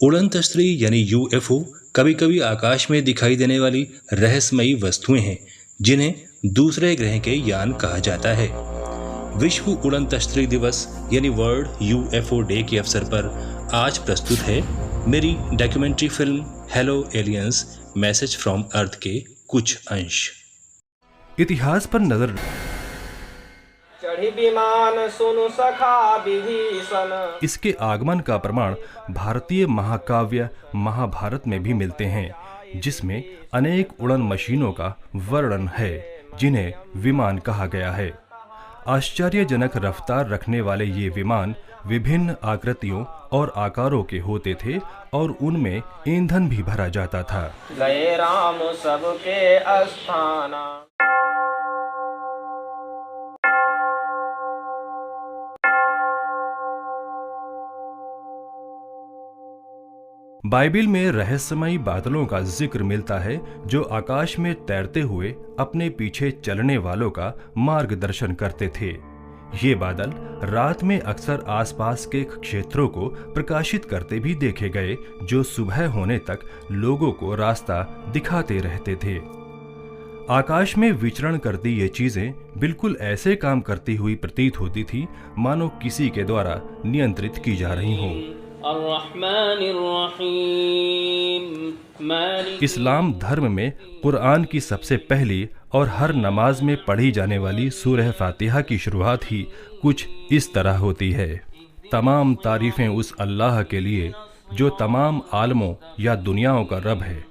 उड़न तस्त्री यानी यूएफओ कभी कभी आकाश में दिखाई देने वाली रहस्यमयी वस्तुएं हैं जिन्हें दूसरे ग्रह के यान कहा जाता है। विश्व उड़न तस्त्री दिवस यानी वर्ल्ड यूएफओ डे के अवसर पर आज प्रस्तुत है मेरी documentary film hello aliens message from earth के कुछ अंश। इतिहास पर नजर चढ़ी विमान सुनु सखा विभीषण। इसके आगमन का प्रमाण भारतीय महाकाव्य महाभारत में भी मिलते हैं, जिसमें अनेक उड़न मशीनों का वर्णन है जिन्हें विमान कहा गया है। आश्चर्यजनक रफ्तार रखने वाले ये विमान विभिन्न आकृतियों और आकारों के होते थे और उनमें ईंधन भी भरा जाता था। गए राम सबके अस्थाना। बाइबिल में रहस्यमयी बादलों का जिक्र मिलता है जो आकाश में तैरते हुए अपने पीछे चलने वालों का मार्गदर्शन करते थे। ये बादल रात में अक्सर आसपास के क्षेत्रों को प्रकाशित करते भी देखे गए, जो सुबह होने तक लोगों को रास्ता दिखाते रहते थे। आकाश में विचरण करती ये चीजें बिल्कुल ऐसे काम करती हुई प्रतीत होती थी मानो किसी के द्वारा नियंत्रित की जा रही हों। इस्लाम धर्म में कुरान की सबसे पहली और हर नमाज में पढ़ी जाने वाली सूरह फातिहा की शुरुआत ही कुछ इस तरह होती है। तमाम तारीफें उस अल्लाह के लिए जो तमाम आलमों या दुनियाओं का रब है।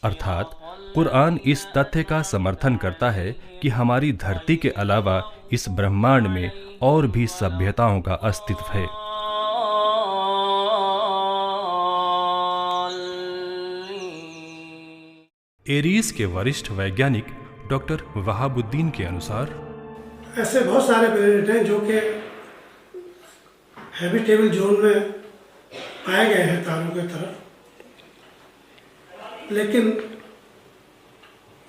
अर्थात कुरान इस तथ्य का समर्थन करता है कि हमारी धरती के अलावा इस ब्रह्मांड में और भी सभ्यताओं का अस्तित्व है। एरीज के वरिष्ठ वैज्ञानिक डॉक्टर वहाबुद्दीन के अनुसार ऐसे बहुत सारे प्लैनेट हैं जो कि हैबिटेबल जोन में पाए गए हैं तारों की तरफ, लेकिन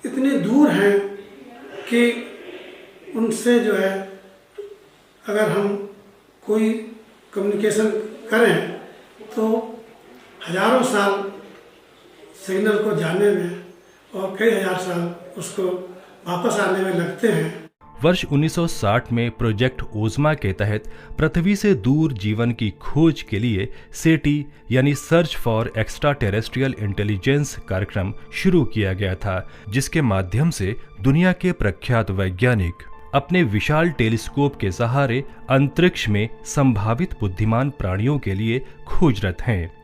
इतने दूर हैं कि उनसे जो है अगर हम कोई कम्युनिकेशन करें तो हजारों साल सिग्नल को जाने में और कई हजार साल उसको वापस आने में लगते हैं। वर्ष 1960 में प्रोजेक्ट ओज़मा के तहत पृथ्वी से दूर जीवन की खोज के लिए सेटी यानी search for extra terrestrial intelligence कार्यक्रम शुरू किया गया था, जिसके माध्यम से दुनिया के प्रख्यात वैज्ञानिक अपने विशाल टेलीस्कोप के सहारे अंतरिक्ष में संभावित बुद्धिमान प्राणियों के लिए खोजरत हैं।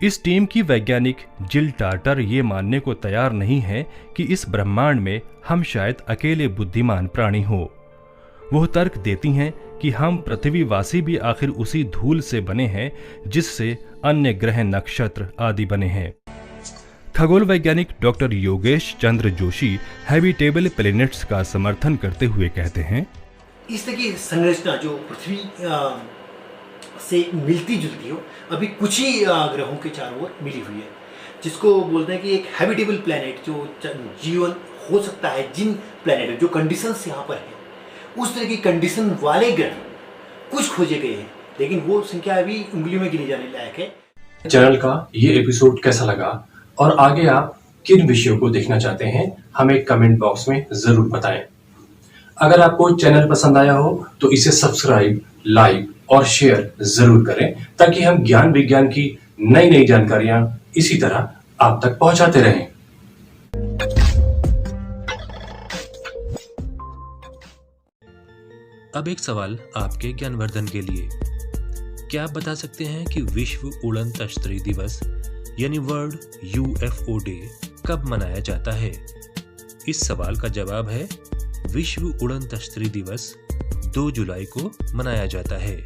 इस टीम की वैज्ञानिक जिल टार्टर ये मानने को तैयार नहीं है कि इस ब्रह्मांड में हम शायद अकेले बुद्धिमान प्राणी हो। वो तर्क देती हैं कि हम पृथ्वीवासी भी आखिर उसी धूल से बने हैं जिससे अन्य ग्रह नक्षत्र आदि बने हैं। खगोल वैज्ञानिक doctor Yogesh Chandra Joshi habitable planets का समर्थन करते हुए कहते हैं, इस तरह की संरचना जो पृथ्वी से मिलती जुलती हो, अभी कुछ ही ग्रहों के चारों ओर मिली हुई है, जिसको बोलते हैं कि एक हैबिटेबल प्लैनेट जो जीवन हो सकता है, जिन प्लैनेट जो कंडीशंस यहाँ पर है उस तरह की कंडीशन वाले ग्रह कुछ खोजे गए हैं, लेकिन वो संख्या अभी उंगलियों में गिनी जाने लायक है। चैनल का ये एपिसोड कैसा लगा और आगे आप किन विषयों को देखना चाहते हैं, हमें कमेंट बॉक्स में जरूर बताएं। अगर आपको चैनल पसंद आया हो तो इसे सब्सक्राइब, लाइक और शेयर जरूर करें ताकि हम ज्ञान विज्ञान की नई नई जानकारियां इसी तरह आप तक पहुंचाते रहें। अब एक सवाल आपके ज्ञानवर्धन के लिए, क्या आप बता सकते हैं कि विश्व उड़न तस्त्री दिवस यानी वर्ल्ड यूएफओ डे कब मनाया जाता है? इस सवाल का जवाब है विश्व उड़न तस्त्री दिवस 2 जुलाई को मनाया जाता है।